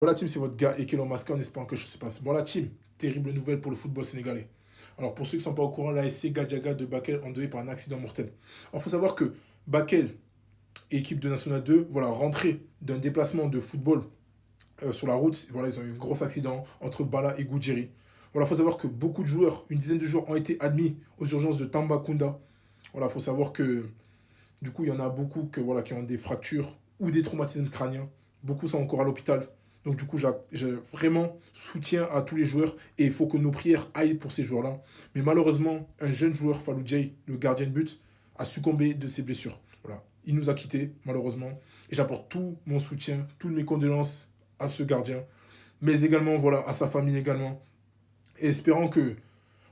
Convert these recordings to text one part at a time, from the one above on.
Voilà team, c'est votre gars Ekelon Maska en espérant que je se passe. Bon la team, terrible nouvelle pour le football sénégalais. Alors pour ceux qui ne sont pas au courant, la SC Gadjaga de Bakel endeuillé par un accident mortel. Alors il faut savoir que Bakel, équipe de National 2, voilà, rentrée d'un déplacement de football sur la route, voilà, ils ont eu un gros accident entre Bala et Goudjiri. Voilà, il faut savoir que beaucoup de joueurs, une dizaine de joueurs ont été admis aux urgences de Tambacounda. Voilà, il faut savoir que du coup, il y en a beaucoup que, voilà, qui ont des fractures ou des traumatismes crâniens. Beaucoup sont encore à l'hôpital. Donc du coup, j'ai vraiment soutien à tous les joueurs et il faut que nos prières aillent pour ces joueurs-là. Mais malheureusement, un jeune joueur, Fallou Diaye, le gardien de but, a succombé de ses blessures. Voilà. Il nous a quittés, malheureusement. Et j'apporte tout mon soutien, toutes mes condoléances à ce gardien. Mais également, voilà, à sa famille également. Et espérant que,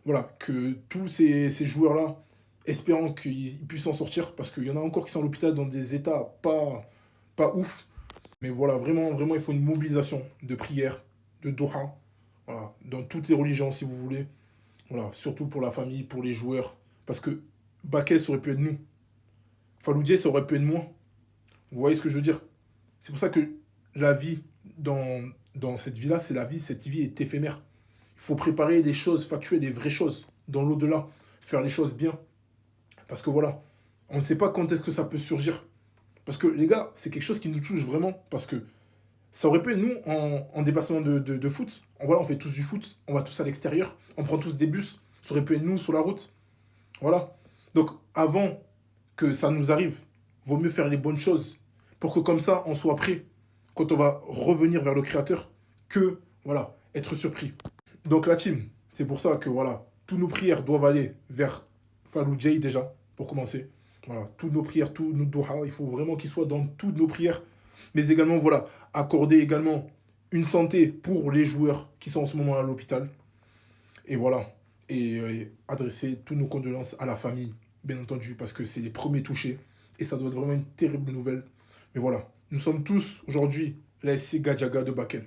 voilà, que tous ces joueurs-là, espérant qu'ils puissent s'en sortir, parce qu'il y en a encore qui sont à l'hôpital dans des états pas ouf. Mais voilà, vraiment, vraiment, il faut une mobilisation de prière, de doha, voilà, dans toutes les religions, si vous voulez. Voilà, surtout pour la famille, pour les joueurs. Parce que Bakel, ça aurait pu être nous. Faloudjé, ça aurait pu être moi. Vous voyez ce que je veux dire? C'est pour ça que la vie dans cette vie-là, c'est la vie, cette vie est éphémère. Il faut préparer les choses factuelles, les vraies choses, dans l'au-delà. Faire les choses bien. Parce que voilà, on ne sait pas quand est-ce que ça peut surgir. Parce que les gars, c'est quelque chose qui nous touche vraiment. Parce que ça aurait pu être nous en déplacement de foot. Voilà, on fait tous du foot, on va tous à l'extérieur, on prend tous des bus. Ça aurait pu être nous sur la route. Voilà. Donc avant que ça nous arrive, vaut mieux faire les bonnes choses pour que comme ça, on soit prêt quand on va revenir vers le créateur que, voilà, être surpris. Donc la team, c'est pour ça que, voilà, toutes nos prières doivent aller vers Fallou Jay déjà, pour commencer. Voilà, toutes nos prières, tous nos doha, il faut vraiment qu'ils soient dans toutes nos prières. Mais également, voilà, accorder également une santé pour les joueurs qui sont en ce moment à l'hôpital. Et voilà. Et adresser toutes nos condoléances à la famille, bien entendu, parce que c'est les premiers touchés. Et ça doit être vraiment une terrible nouvelle. Mais voilà, nous sommes tous aujourd'hui la SC Gadjaga de Bakel.